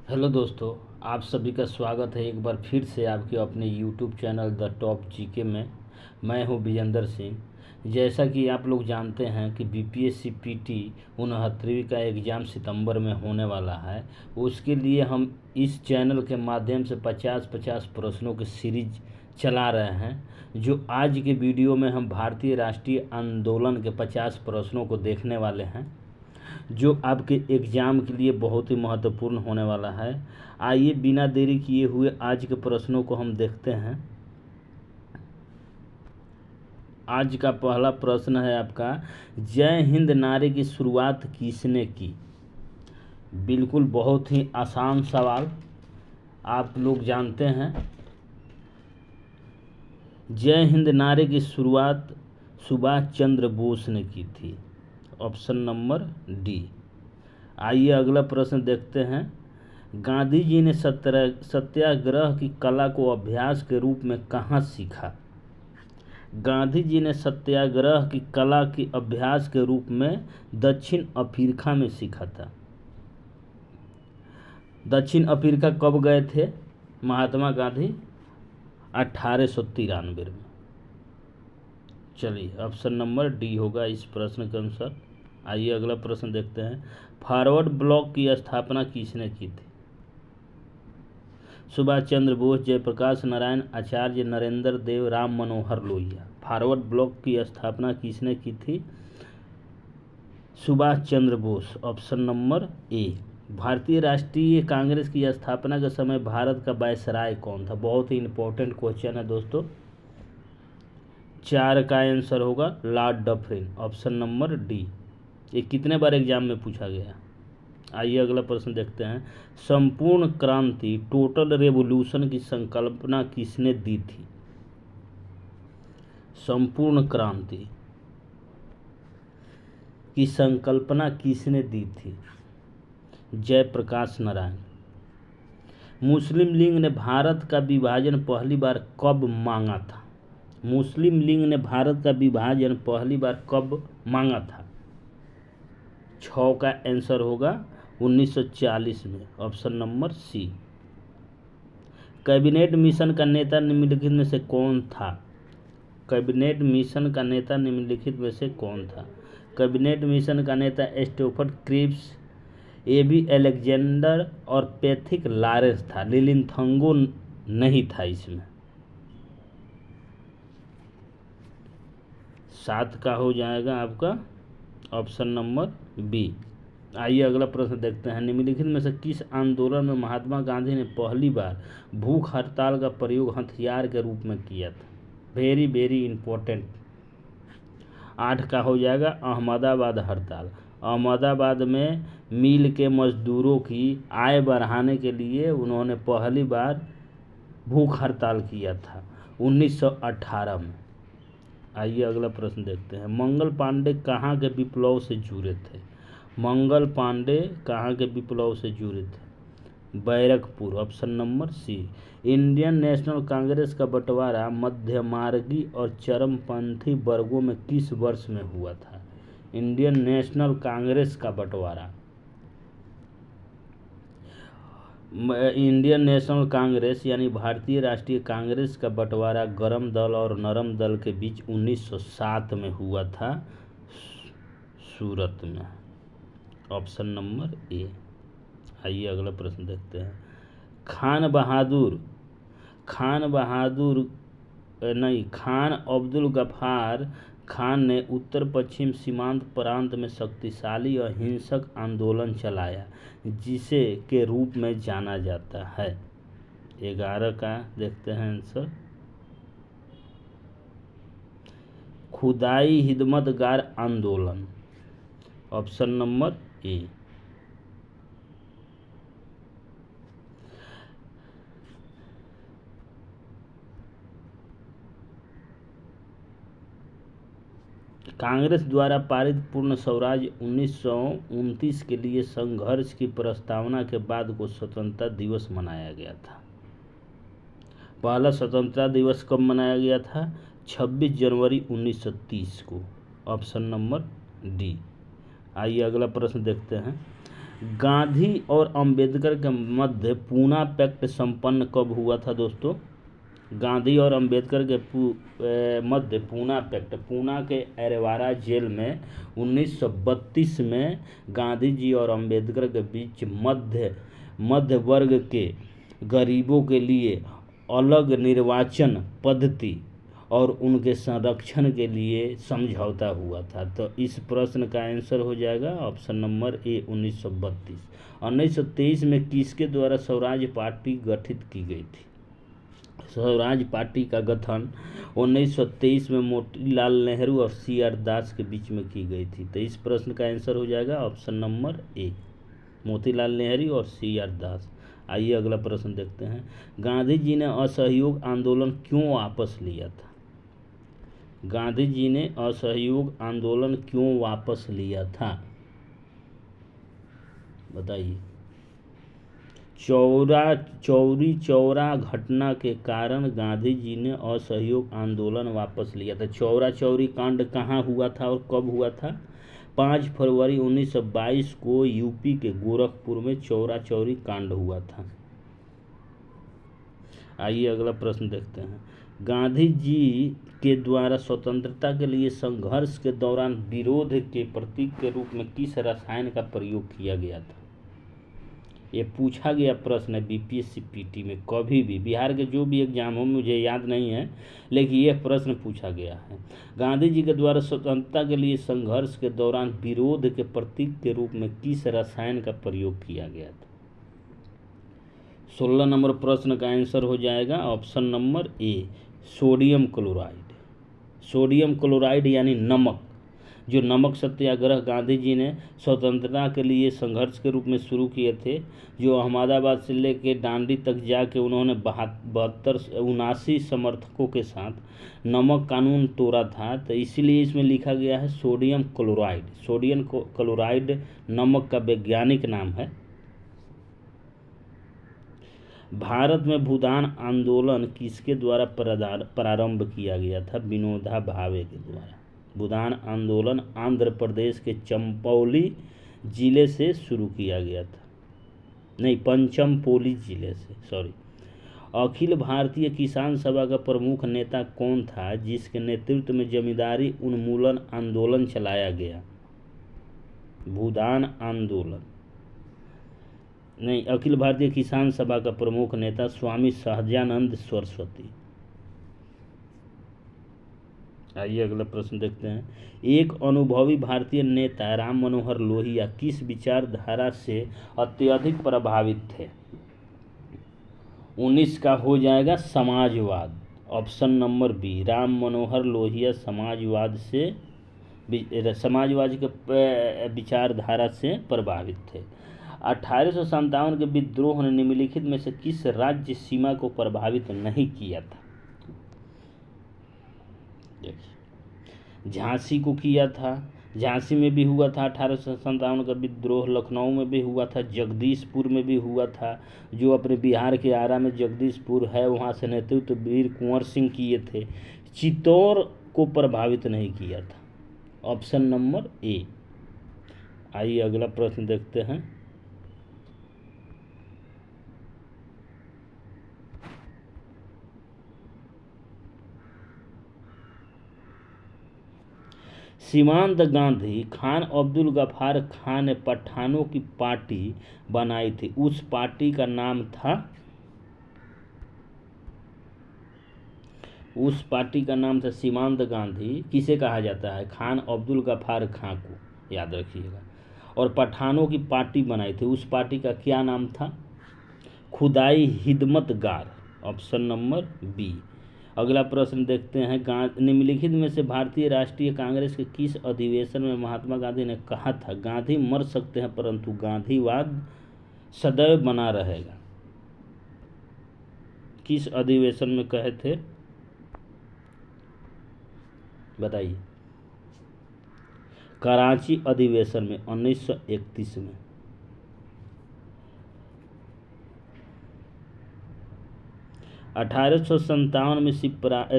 Hello दोस्तों, आप सभी का स्वागत है एक बार फिर से आपके अपने YouTube channel the top GK में। मैं हूं विजेंद्र सिंह। जैसा कि आप लोग जानते हैं कि बीपीएससी पीटी 69वीं का एग्ज़ाम सितंबर में होने वाला है। उसके लिए हम इस चैनल के माध्यम से 50-50 प्रश्नों की सीरीज चला रहे हैं। जो आज के वीडियो में हम भारतीय राष्ट्रीय आंदोलन के 50 प्रश्नों को देखने वाले हैं, जो आपके एग्ज़ाम के लिए बहुत ही महत्वपूर्ण होने वाला है। आइए बिना देरी किए हुए आज के प्रश्नों को हम देखते हैं। आज का पहला प्रश्न है आपका, जय हिंद नारे की शुरुआत किसने की। बिल्कुल बहुत ही आसान सवाल, आप लोग जानते हैं। जय हिंद नारे की शुरुआत सुभाष चंद्र बोस ने की थी। Option number D. आइए अगला प्रश्न देखते हैं। गांधी जी ने सत्याग्रह की कला को अभ्यास के रूप में कहाँ सीखा। गांधी जी ने सत्याग्रह की कला के अभ्यास के रूप में दक्षिण अफ्रीका में सीखा था। दक्षिण अफ्रीका कब गए थे महात्मा गांधी? 1893 में। चलिए ऑप्शन नंबर डी होगा इस प्रश्न के अनुसार। आइए अगला प्रश्न देखते हैं। फॉरवर्ड ब्लॉक की स्थापना किसने की थी। सुभाष चंद्र बोस, जयप्रकाश नारायण, आचार्य नरेंद्र देव, राम मनोहर लोहिया। फॉरवर्ड ब्लॉक की स्थापना किसने की थी? Subhash Chandra Bose. Option number A. Bharatiya Rashtriya Congress की स्थापना के समय भारत का वायसराय कौन था। बहुत ही इंपॉर्टेंट क्वेश्चन है दोस्तों। 4 का आंसर होगा Lord Dufferin. Option number D. ये कितने बार एग्जाम में पूछा गया। आइए अगला प्रश्न देखते हैं। संपूर्ण क्रांति टोटल रेवोल्यूशन की संकल्पना किसने दी थी। संपूर्ण क्रांति की संकल्पना किसने दी थी? जयप्रकाश नारायण। मुस्लिम लीग ने भारत का विभाजन पहली बार कब मांगा था। मुस्लिम लीग ने भारत का विभाजन पहली बार कब मांगा था? 6 का आंसर होगा 1940 में। Option number C. Cabinet mission का नेता निम्नलिखित में से कौन था। कैबिनेट मिशन का नेता निम्नलिखित में से कौन था। कैबिनेट मिशन का नेता स्टोफर्ड क्रिप्स, एबी अलेक्जेंडर और पैथिक लॉरेंस था। लिलिथंगो नहीं था इसमें। 7 का हो जाएगा आपका ऑप्शन नंबर बी। आइए अगला प्रश्न देखते हैं। निम्नलिखित में से किस आंदोलन में महात्मा गांधी ने पहली बार भूख हड़ताल का प्रयोग हथियार के रूप में किया था। Very very important. 8 का हो जाएगा अहमदाबाद हड़ताल। अहमदाबाद में मिल के मजदूरों की आय बढ़ाने के लिए उन्होंने पहली बार भूख हड़ताल किया था 1918 में। आइए अगला प्रश्न देखते हैं। मंगल पांडे कहाँ के विप्लव से जुड़े थे। मंगल पांडे कहाँ के विप्लव से जुड़े थे? Barrackpore. Option number C. Indian National Congress का बंटवारा मध्यमार्गी और चरमपंथी वर्गों में किस वर्ष में हुआ था। इंडियन नेशनल कांग्रेस का बंटवारा, इंडियन नेशनल कांग्रेस यानी भारतीय राष्ट्रीय कांग्रेस का बंटवारा गर्म दल और नरम दल के बीच 1907 में हुआ था, सूरत में। ऑप्शन नंबर ए। आइए अगला प्रश्न देखते हैं। खान अब्दुल गफ्फार खान ने उत्तर पश्चिम सीमांत प्रांत में शक्तिशाली और हिंसक आंदोलन चलाया, जिसे के रूप में जाना जाता है। 11 का देखते हैं आंसर। खुदाई हिदमतगार आंदोलन। ऑप्शन नंबर ए। कांग्रेस द्वारा पारित पूर्ण स्वराज 1929 के लिए संघर्ष की प्रस्तावना के बाद को स्वतंत्रता दिवस मनाया गया था। पहला स्वतंत्रता दिवस कब मनाया गया था? 26 जनवरी 1930 को। Option number D. आइए अगला प्रश्न देखते हैं। गांधी और अंबेडकर के मध्य पूना पैक्ट संपन्न कब हुआ था दोस्तों? गांधी और अंबेडकर के मध्य पूना पैक्ट, पूना के एरवारा जेल में 1932 में गांधी जी और अंबेडकर के बीच मध्य वर्ग के गरीबों के लिए अलग निर्वाचन पद्धति और उनके संरक्षण के लिए समझौता हुआ था। तो इस प्रश्न का आंसर हो जाएगा ऑप्शन नंबर ए 1932। 1923 में किसके द्वारा स्वराज पार्टी गठित की गई थी? स्वराज पार्टी का गठन 1923 में मोतीलाल नेहरू और CR दास के बीच में की गई थी। तो इस प्रश्न का आंसर हो जाएगा ऑप्शन नंबर ए, मोतीलाल नेहरू और CR दास। आइए अगला प्रश्न देखते हैं। गांधी जी ने असहयोग आंदोलन क्यों वापस लिया था? गांधी जी ने असहयोग आंदोलन क्यों वापस लिया था? बताइए। चौरी चौरा घटना के कारण गांधी जी ने असहयोग आंदोलन वापस लिया था। चौरा चौरी कांड कहाँ हुआ था और कब हुआ था? 5 फरवरी 1922 को यूपी के गोरखपुर में चौरा चौरी कांड हुआ था। आइए अगला प्रश्न देखते हैं। गांधी जी के द्वारा स्वतंत्रता के लिए संघर्ष के दौरान विरोध के प्रतीक के रूप में किस रसायन का प्रयोग किया गया था? ये पूछा गया प्रश्न है BPSC PT में, कभी भी बिहार के जो भी एग्जाम हो, मुझे याद नहीं है, लेकिन यह प्रश्न पूछा गया है। गांधी जी के द्वारा स्वतंत्रता के लिए संघर्ष के दौरान विरोध के प्रतीक के रूप में किस रसायन का प्रयोग किया गया था? 16 नंबर प्रश्न का आंसर हो जाएगा ऑप्शन नंबर ए, सोडियम क्लोराइड। सोडियम क्लोराइड यानी नमक, जो नमक सत्याग्रह गांधी जी ने स्वतंत्रता के लिए संघर्ष के रूप में शुरू किए थे, जो अहमदाबाद से लेके डांडी तक जाके उन्होंने 79 समर्थकों के साथ नमक कानून तोड़ा था। तो इसीलिए इसमें लिखा गया है सोडियम क्लोराइड। सोडियम क्लोराइड नमक का वैज्ञानिक नाम है। भारत में भूदान आंदोलन किसके द्वारा प्रारंभ किया गया था? विनोबा भावे के द्वारा। भूदान आंदोलन आंध्र प्रदेश के चंपौली जिले से शुरू किया गया था, नहीं, पंचमपोली जिले से, सॉरी। अखिल भारतीय किसान सभा का प्रमुख नेता कौन था जिसके नेतृत्व में जमींदारी उन्मूलन आंदोलन चलाया गया? भूदान आंदोलन नहीं, अखिल भारतीय किसान सभा का प्रमुख नेता स्वामी सहजानंद सरस्वती। आइए अगला प्रश्न देखते हैं। एक अनुभवी भारतीय नेता राम मनोहर लोहिया किस विचारधारा से अत्यधिक प्रभावित थे? 19 का हो जाएगा समाजवाद, option number B. Ram Manohar Lohia समाजवाद के विचारधारा से प्रभावित थे। 1857 के विद्रोह ने निम्नलिखित में से किस राज्य सीमा को प्रभावित नहीं किया था? झांसी को किया था, झांसी में भी हुआ था 1857 का विद्रोह, लखनऊ में भी हुआ था, जगदीशपुर में भी हुआ था, जो अपने बिहार के आरा में जगदीशपुर है, वहाँ से नेतृत्व वीर कुंवर सिंह किए थे। चित्तौड़ को प्रभावित नहीं किया था, ऑप्शन नंबर ए। आइए अगला प्रश्न देखते हैं। सीमांत गांधी खान अब्दुल गफ्फार खान ने पठानों की पार्टी बनाई थी, उस पार्टी का नाम था, उस पार्टी का नाम था सीमांत गांधी। किसे कहा जाता है? खान अब्दुल गफ्फार खान को, याद रखिएगा। और पठानों की पार्टी बनाई थी, उस पार्टी का क्या नाम था? खुदाई हिदमतगार, ऑप्शन नंबर बी। अगला प्रश्न देखते हैं। निम्नलिखित में से भारतीय राष्ट्रीय कांग्रेस के किस अधिवेशन में महात्मा गांधी ने कहा था गांधी मर सकते हैं परंतु गांधीवाद सदैव बना रहेगा? किस अधिवेशन में कहे थे? बताइए। कराची अधिवेशन में 1931 में। 1857 में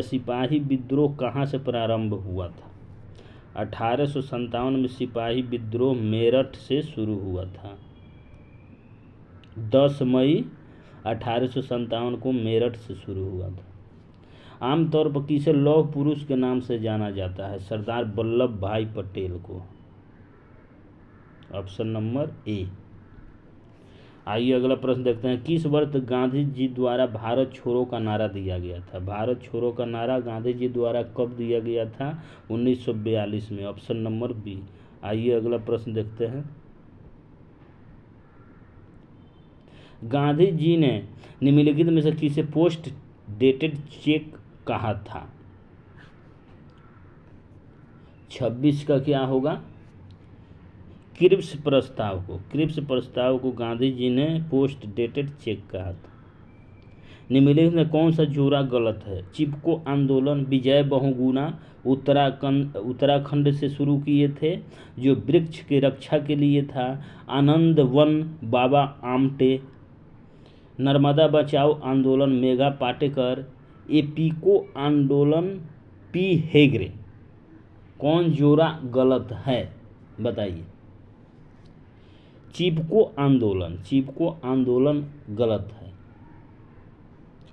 सिपाही विद्रोह कहाँ से प्रारंभ हुआ था? 1857 में सिपाही विद्रोह मेरठ से शुरू हुआ था। 10 मई 1857 को मेरठ से शुरू हुआ था। आमतौर पर किसे लौह पुरुष के नाम से जाना जाता है? सरदार वल्लभ भाई पटेल को। ऑप्शन नंबर ए। आइए अगला प्रश्न देखते हैं। किस वर्ष गांधी जी द्वारा भारत छोड़ो का नारा दिया गया था? भारत छोड़ो का नारा गांधी जी द्वारा कब दिया गया था? 1942 में। Option number B. आइए अगला प्रश्न देखते हैं। गांधी जी ने निम्नलिखित में से किसे पोस्ट डेटेड चेक कहा था? 26 का क्या होगा? क्रिप्स प्रस्ताव को गांधी जी ने पोस्ट डेटेड चेक कहा था। निम्नलिखित में कौन सा जोड़ा गलत है? चिपको आंदोलन विजय बहुगुणा उत्तराखंड से शुरू किए थे, जो वृक्ष की रक्षा के लिए था। आनंद वन बाबा आमटे। नर्मदा बचाओ आंदोलन मेघा पाटेकर। एपीको आंदोलन पी हेगड़े। कौन जोड़ा गलत है बताइए? चिपको आंदोलन गलत है।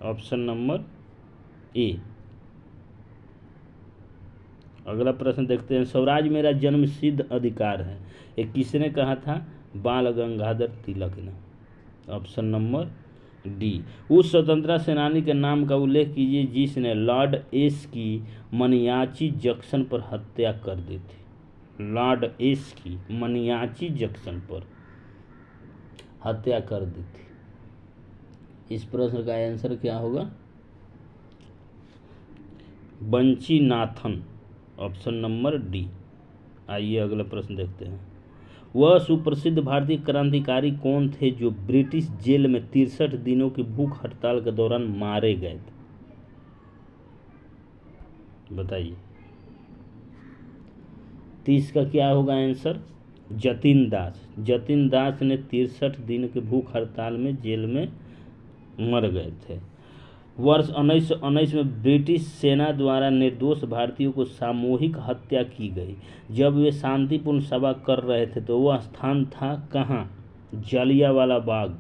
ऑप्शन नंबर ए। अगला प्रश्न देखते हैं। स्वराज मेरा जन्मसिद्ध अधिकार है, ये किसने कहा था? बाल गंगाधर तिलक ने। Option number D. उस स्वतंत्रता सेनानी के नाम का उल्लेख कीजिए जिसने लॉर्ड एस की मनियाची जंक्शन पर हत्या कर दी थी। लॉर्ड एस की मनियाची जंक्शन पर हत्या कर दी थी। इस प्रश्न का आंसर क्या होगा? बंशीनाथन। Option number D. आइए अगला प्रश्न देखते हैं। वह सुप्रसिद्ध भारतीय क्रांतिकारी कौन थे जो ब्रिटिश जेल में 63 दिनों की भूख हड़ताल के दौरान मारे गए थे? बताइए। 30 का क्या होगा आंसर? जतिन दास ने 63 दिन की भूख हड़ताल में जेल में मर गए थे। वर्ष 1919 में ब्रिटिश सेना द्वारा निर्दोष भारतीयों को सामूहिक हत्या की गई। जब वे शांतिपूर्ण सभा कर रहे थे तो वह स्थान था कहाँ? जालियांवाला बाग।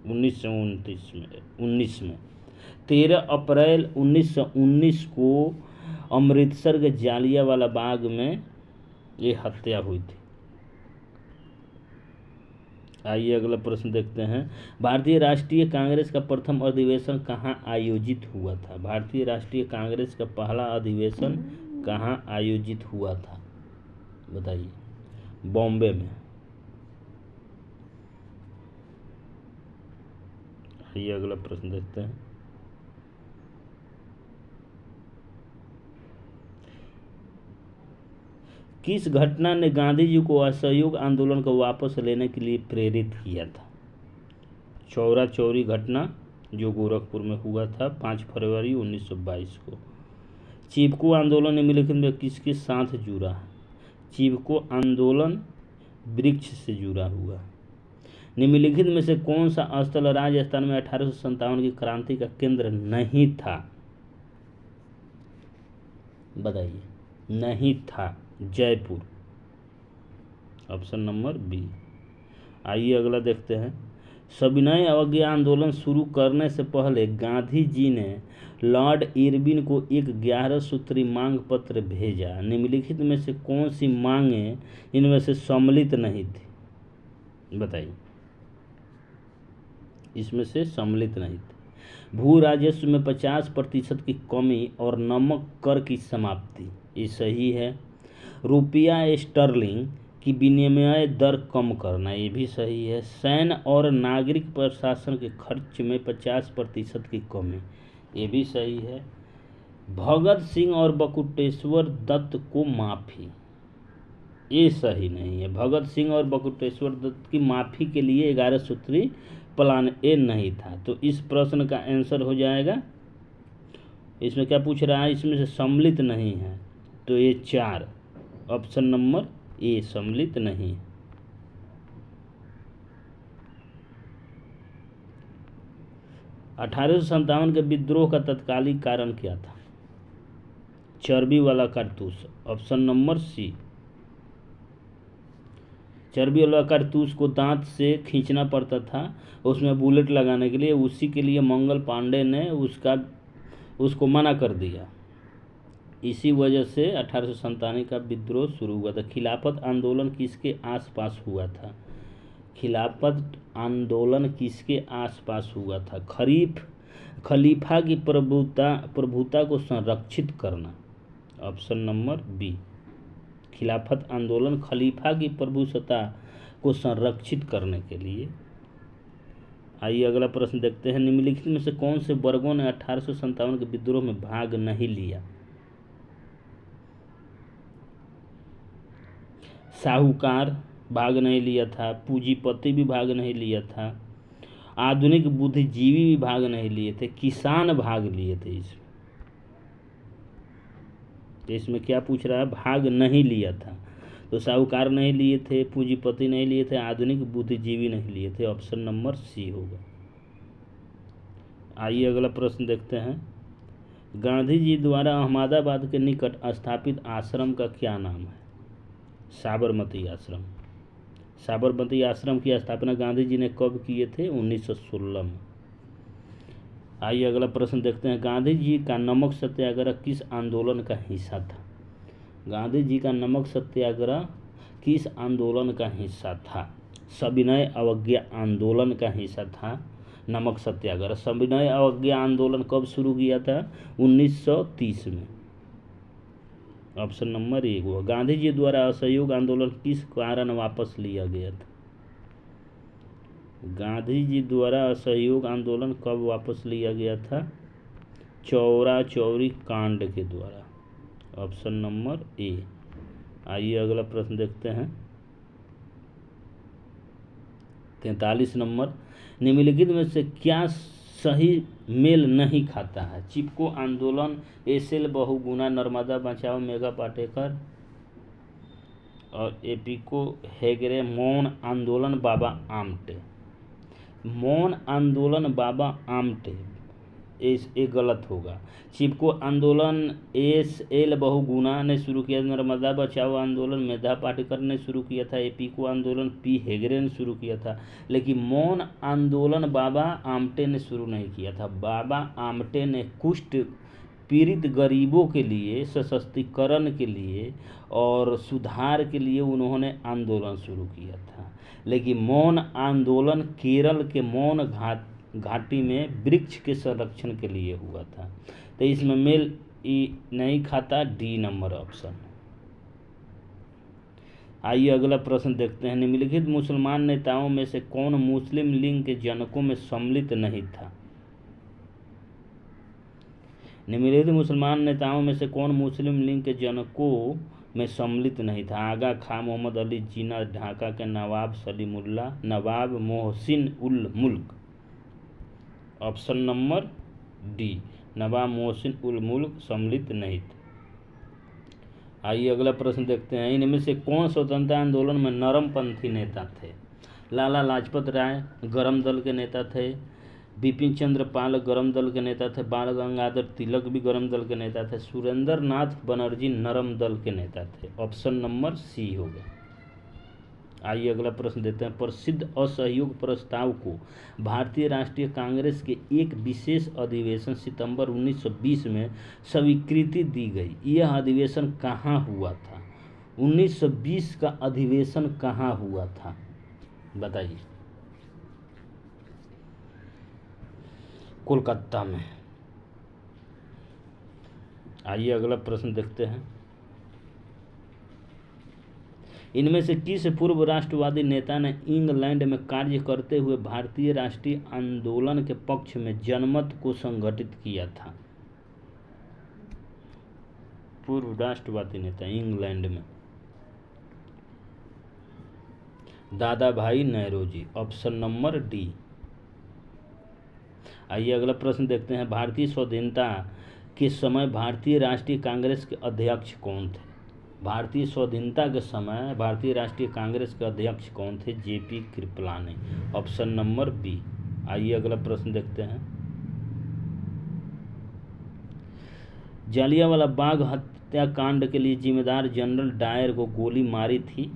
1919 में 13 अप्रैल 1919 को अमृतसर के जालियांवाला बाग में ये हत्या हुई थी। आइए अगला प्रश्न देखते हैं। भारतीय राष्ट्रीय कांग्रेस का प्रथम अधिवेशन कहाँ आयोजित हुआ था? भारतीय राष्ट्रीय कांग्रेस का पहला अधिवेशन कहाँ आयोजित हुआ था? बताइए। बॉम्बे में। आइए अगला प्रश्न देखते हैं। किस घटना ने गांधी जी को असहयोग आंदोलन को वापस लेने के लिए प्रेरित किया था? चौरा चौरी घटना जो गोरखपुर में हुआ था 5 फरवरी 1922 को। चिपको आंदोलन निम्नलिखित में किसके साथ जुड़ा है? चिपको आंदोलन वृक्ष से जुड़ा हुआ। निम्नलिखित में से कौन सा स्थल राजस्थान में 1857 की क्रांति का केंद्र नहीं था? बताइए। नहीं था। जयपुर। Option number B. आइए अगला देखते हैं। सविनय अवज्ञा आंदोलन शुरू करने से पहले गांधी जी ने लॉर्ड इरविन को एक 11 सूत्री मांग पत्र भेजा। निम्नलिखित में से कौन सी मांगें इनमें से सम्मिलित नहीं थी? बताइए। इसमें से सम्मिलित नहीं थी। भू राजस्व में 50% की कमी और नमक कर की समाप्ति, ये सही है। रुपया स्टर्लिंग की विनिमय दर कम करना, ये भी सही है। सैन्य और नागरिक प्रशासन के खर्च में 50% की कमी, ये भी सही है। भगत सिंह और बटुकेश्वर दत्त को माफ़ी, ये सही नहीं है। भगत सिंह और बटुकेश्वर दत्त की माफ़ी के लिए 11 सूत्री प्लान ए नहीं था। तो इस प्रश्न का आंसर हो जाएगा, इसमें क्या पूछ रहा है? इसमें से सम्मिलित नहीं है, तो ये 4। ऑप्शन नंबर ए सम्मिलित नहीं। 1857 के विद्रोह का तत्कालिक कारण क्या था? चर्बी वाला कारतूस। Option number C. चर्बी वाला कारतूस को दांत से खींचना पड़ता था उसमें बुलेट लगाने के लिए, उसी के लिए मंगल पांडे ने उसको मना कर दिया। इसी वजह से 1897 का विद्रोह शुरू हुआ था। खिलाफत आंदोलन किसके आसपास हुआ था? खिलाफत आंदोलन किसके आसपास हुआ था? खलीफा की प्रभुता को संरक्षित करना, ऑप्शन नंबर बी। खिलाफत आंदोलन खलीफा की प्रभुसत्ता को संरक्षित करने के लिए। आइए अगला प्रश्न देखते हैं। निम्नलिखित में से कौन से वर्गों ने 1857 के विद्रोह में भाग नहीं लिया? साहूकार भाग नहीं लिया था, पूंजीपति भी भाग नहीं लिया था, आधुनिक बुद्धिजीवी भी भाग नहीं लिए थे, किसान भाग लिए थे। इसमें क्या पूछ रहा है? भाग नहीं लिया था। तो साहूकार नहीं लिए थे, पूंजीपति नहीं लिए थे, आधुनिक बुद्धिजीवी नहीं लिए थे, ऑप्शन नंबर सी होगा। आइए अगला प्रश्न देखते हैं। गांधी जी द्वारा अहमदाबाद के निकट स्थापित आश्रम का क्या नाम है? साबरमती आश्रम। साबरमती आश्रम की स्थापना गांधी जी ने कब किए थे? 1916 में। आइए अगला प्रश्न देखते हैं। गांधी जी का नमक सत्याग्रह किस आंदोलन का हिस्सा था? गांधी जी का नमक सत्याग्रह किस आंदोलन का हिस्सा था? सविनय अवज्ञा आंदोलन का हिस्सा था नमक सत्याग्रह। सविनय अवज्ञा आंदोलन कब शुरू किया था? 1930 में, ऑप्शन नंबर 1 हुआ। गांधी जी द्वारा असहयोग आंदोलन किस कारण वापस लिया गया था? गांधी जी द्वारा असहयोग आंदोलन कब वापस लिया गया था? चौरा चौरी कांड के द्वारा, ऑप्शन नंबर ए। आइए अगला प्रश्न देखते हैं। 43 नंबर। निम्नलिखित में से क्या सही मेल नहीं खाता है? चिपको आंदोलन, एसएल बहुगुणा, नर्मदा बचाओ मेघा पाटेकर और एपिको हेगड़े, मौन आंदोलन बाबा आमटे। मौन आंदोलन बाबा आमटे ये गलत होगा। चिपको आंदोलन एसएल बहुगुणा ने शुरू किया, नर्मदा बचाओ आंदोलन मेधा पाटेकर ने शुरू किया था, एपिको आंदोलन पी हेगड़े ने शुरू किया था, लेकिन मौन आंदोलन बाबा आमटे ने शुरू नहीं किया था। बाबा आमटे ने कुष्ठ पीड़ित गरीबों के लिए, सशक्तिकरण के लिए और सुधार के लिए उन्होंने आंदोलन शुरू किया था। लेकिन मौन आंदोलन केरल के मौन घाटी में वृक्ष के संरक्षण के लिए हुआ था। तो इसमें मेल नहीं खाता, डी नंबर ऑप्शन। आइए अगला प्रश्न देखते हैं। निम्नलिखित मुसलमान नेताओं में से कौन मुस्लिम लीग के जनकों में सम्मिलित नहीं था? निम्नलिखित मुसलमान नेताओं में से कौन मुस्लिम लीग के जनकों में सम्मिलित नहीं था? आगा खां, मोहम्मद अली जिन्ना, ढाका के नवाब सलीमुल्लाह, नवाब मोहसिन उल मुल्क, ऑप्शन नंबर डी, नवाब मोहसिन उल मुल्क सम्मिलित नहीं थे। आइए अगला प्रश्न देखते हैं। इनमें से कौन स्वतंत्रता आंदोलन में नरमपंथी नेता थे? लाला लाजपत राय गरम दल के नेता थे, बिपिन चंद्र पाल गरम दल के नेता थे, बाल गंगाधर तिलक भी गरम दल के नेता थे, सुरेंद्र नाथ बनर्जी नरम दल के नेता थे, ऑप्शन नंबर सी होगा। आइए अगला प्रश्न देते हैं। प्रसिद्ध असहयोग प्रस्ताव को भारतीय राष्ट्रीय कांग्रेस के एक विशेष अधिवेशन सितंबर 1920 में स्वीकृति दी गई। यह अधिवेशन कहाँ हुआ था? 1920 का अधिवेशन कहाँ हुआ था, बताइए। कोलकाता में। आइए अगला प्रश्न देखते हैं। इनमें से किस पूर्व राष्ट्रवादी नेता ने इंग्लैंड में कार्य करते हुए भारतीय राष्ट्रीय आंदोलन के पक्ष में जनमत को संगठित किया था? पूर्व राष्ट्रवादी नेता इंग्लैंड में, दादा भाई नौरोजी, ऑप्शन नंबर डी। आइए अगला प्रश्न देखते हैं। भारतीय स्वाधीनता के समय भारतीय राष्ट्रीय कांग्रेस के अध्यक्ष कौन थे? भारतीय स्वाधीनता के समय भारतीय राष्ट्रीय कांग्रेस के अध्यक्ष कौन थे? JP Kripalani, option number B. आइए अगला प्रश्न देखते हैं। जालियांवाला बाग हत्याकांड के लिए जिम्मेदार जनरल डायर को गोली मारी थी?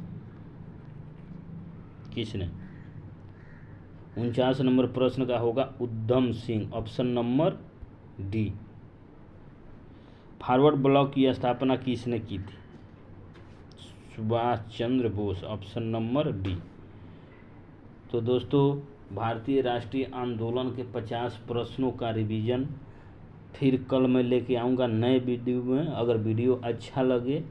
किसने? 49 नंबर प्रश्न का होगा Udham Singh, option number D. Forward Bloc की स्थापना किसने की थी? Subhash Chandra Bose, option number D. तो दोस्तों, भारतीय राष्ट्रीय आंदोलन के 50 प्रश्नों का रिवीजन फिर कल मैं लेके आऊँगा नए वीडियो में। अगर वीडियो अच्छा लगे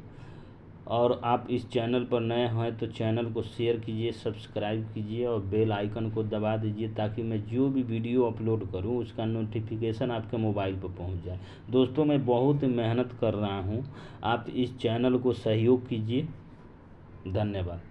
और आप इस चैनल पर नए हैं तो चैनल को शेयर कीजिए, सब्सक्राइब कीजिए और बेल आइकन को दबा दीजिए ताकि मैं जो भी वीडियो अपलोड करूं उसका नोटिफिकेशन आपके मोबाइल पर पहुंच जाए। दोस्तों, मैं बहुत मेहनत कर रहा हूं, आप इस चैनल को सहयोग कीजिए। धन्यवाद।